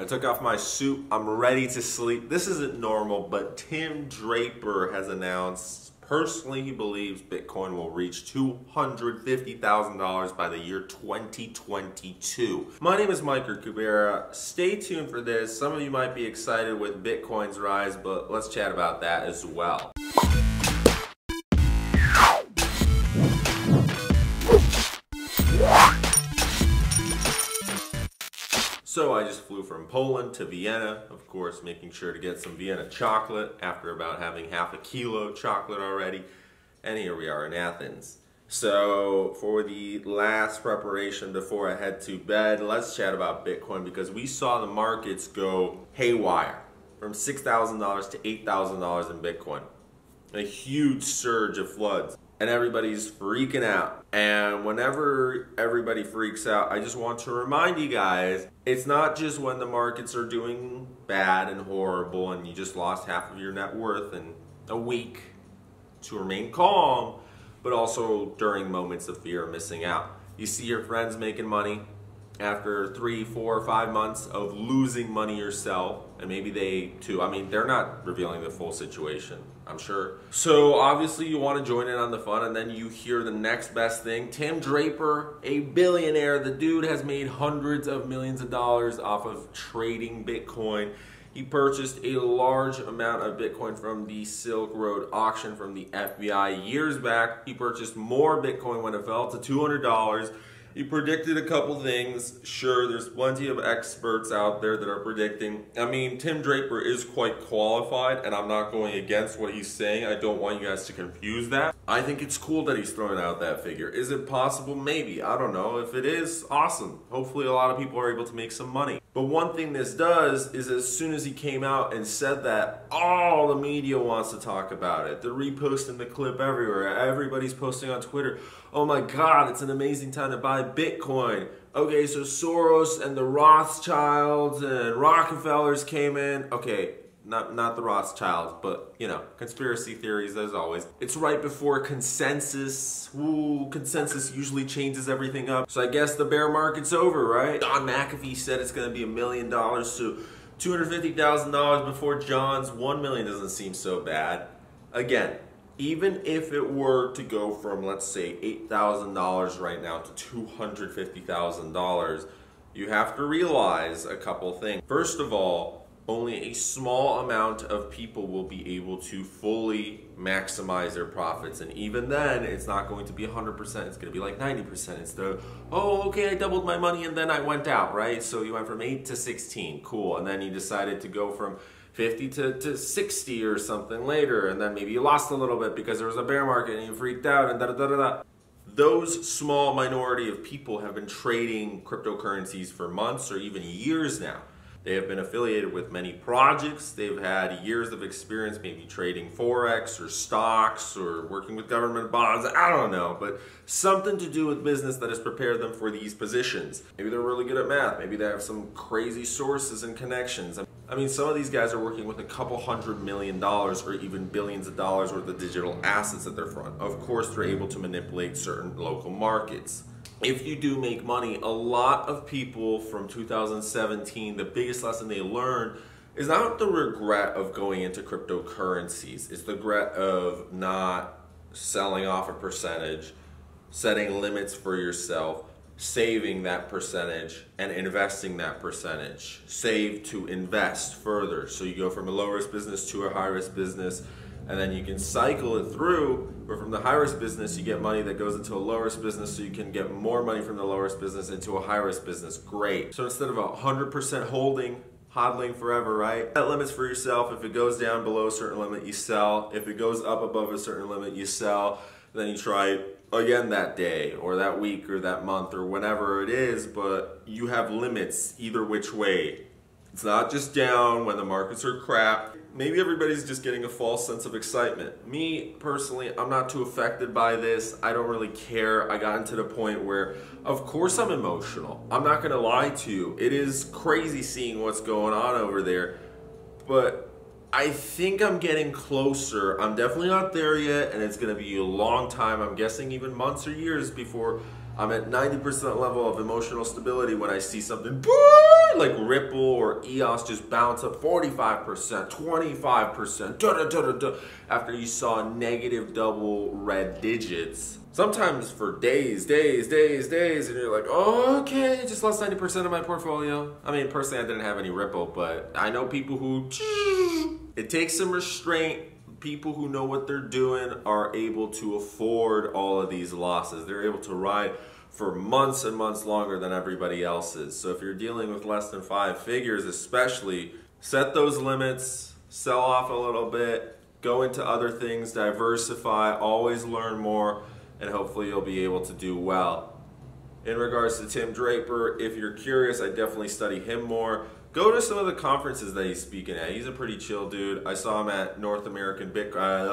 I took off my suit. I'm ready to sleep. This isn't normal, but Tim Draper has announced, personally, he believes Bitcoin will reach $250,000 by the year 2022. My name is Mike Kubera. Stay tuned for this. Some of you might be excited with Bitcoin's rise, but let's chat about that as well. So I just flew from Poland to Vienna, of course, making sure to get some Vienna chocolate after about having half a kilo of chocolate already. And here we are in Athens. So for the last preparation before I head to bed, let's chat about Bitcoin because we saw the markets go haywire from $6,000 to $8,000 in Bitcoin. A huge surge of floods. And everybody's freaking out. And whenever everybody freaks out, I just want to remind you guys, it's not just when the markets are doing bad and horrible and you just lost half of your net worth in a week to remain calm, but also during moments of fear of missing out. You see your friends making money after 3, 4, 5 months of losing money yourself, and maybe they too, I mean, they're not revealing the full situation, I'm sure. So obviously you want to join in on the fun, and then you hear the next best thing. Tim Draper, a billionaire, the dude has made hundreds of millions of dollars off of trading Bitcoin. He purchased a large amount of Bitcoin from the Silk Road auction from the FBI years back. He purchased more Bitcoin when it fell to $200. He predicted a couple things. Sure, there's plenty of experts out there that are predicting. I mean, Tim Draper is quite qualified, and I'm not going against what he's saying. I don't want you guys to confuse that. I think it's cool that he's throwing out that figure. Is it possible? Maybe. I don't know. If it is, awesome. Hopefully a lot of people are able to make some money. But one thing this does is as soon as he came out and said that, all the media wants to talk about it. They're reposting the clip everywhere. Everybody's posting on Twitter. Oh my God, it's an amazing time to buy Bitcoin. Okay, so Soros and the Rothschilds and Rockefellers came in. Okay, not the Rothschilds, but you know, conspiracy theories as always. It's right before consensus. Ooh, consensus usually changes everything up. So I guess the bear market's over, right? Don McAfee said it's gonna be $1 million, so $250,000 before John's 1 million doesn't seem so bad. Again, even if it were to go from, let's say, $8,000 right now to $250,000, you have to realize a couple things. First of all, only a small amount of people will be able to fully maximize their profits. And even then, it's not going to be 100%. It's going to be like 90%. It's the, oh, okay, I doubled my money and then I went out, right? So you went from 8 to 16, cool. And then you decided to go from 50 to 60 or something later, and then maybe you lost a little bit because there was a bear market and you freaked out and da-da-da-da-da. Those small minority of people have been trading cryptocurrencies for months or even years now. They have been affiliated with many projects. They've had years of experience maybe trading Forex or stocks or working with government bonds. I don't know, but something to do with business that has prepared them for these positions. Maybe they're really good at math. Maybe they have some crazy sources and connections. I mean, some of these guys are working with a couple $100 million or even billions of dollars worth of digital assets at their front. Of course, they're able to manipulate certain local markets. If you do make money, a lot of people from 2017, the biggest lesson they learned is not the regret of going into cryptocurrencies. It's the regret of not selling off a percentage, setting limits for yourself, saving that percentage and investing that percentage. Save to invest further. So you go from a low risk business to a high risk business, and then you can cycle it through, where from the high risk business you get money that goes into a low risk business, so you can get more money from the low risk business into a high risk business. Great. So instead of 100% holding, hodling forever, right? Set limits for yourself. If it goes down below a certain limit, you sell. If it goes up above a certain limit, you sell. Then you try it again that day or that week or that month or whenever it is, but you have limits either which way. It's not just down when the markets are crap. Maybe everybody's just getting a false sense of excitement. Me, personally, I'm not too affected by this. I don't really care. I got into the point where, of course I'm emotional. I'm not gonna lie to you. It is crazy seeing what's going on over there, but I think I'm getting closer. I'm definitely not there yet, and it's gonna be a long time. I'm guessing even months or years before I'm at 90% level of emotional stability when I see something like Ripple or EOS just bounce up 45%, 25%, after you saw negative double red digits. Sometimes for days, and you're like, oh, okay, just lost 90% of my portfolio. I mean, personally, I didn't have any Ripple, but I know people who, it takes some restraint. People who know what they're doing are able to afford all of these losses. They're able to ride for months and months longer than everybody else is. So if you're dealing with less than 5 figures especially, set those limits, sell off a little bit, go into other things, diversify, always learn more, and hopefully you'll be able to do well. In regards to Tim Draper, if you're curious, I definitely study him more. Go to some of the conferences that he's speaking at. He's a pretty chill dude. I saw him at North American Bitcoin.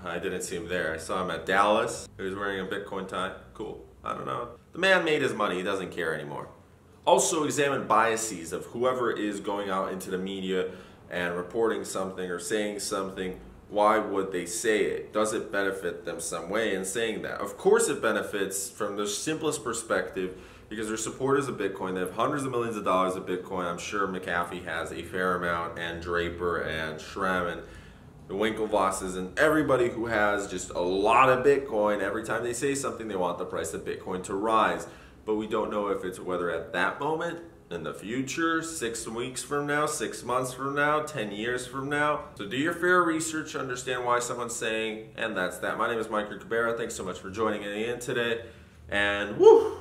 I didn't see him there. I saw him at Dallas. He was wearing a Bitcoin tie. Cool. I don't know. The man made his money. He doesn't care anymore. Also examine biases of whoever is going out into the media and reporting something or saying something. Why would they say it? Does it benefit them some way in saying that? Of course it benefits from the simplest perspective, because they're supporters of Bitcoin. They have hundreds of millions of dollars of Bitcoin. I'm sure McAfee has a fair amount, and Draper and Shrem and the Winklevosses and everybody who has just a lot of Bitcoin. Every time they say something, they want the price of Bitcoin to rise. But we don't know if it's whether at that moment, in the future, 6 weeks from now, 6 months from now, 10 years from now. So do your fair research, understand why someone's saying, and that's that. My name is Mike Cabera. Thanks so much for joining me in today. And woo,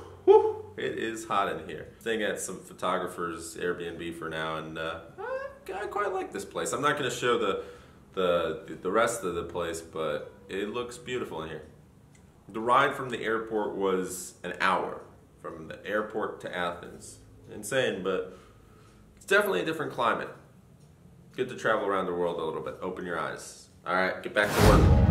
it is hot in here. Staying at some photographers' Airbnb for now, and I quite like this place. I'm not going to show the rest of the place, but it looks beautiful in here. The ride from the airport was an hour, from the airport to Athens. Insane, but it's definitely a different climate. Good to travel around the world a little bit. Open your eyes. All right, get back to work.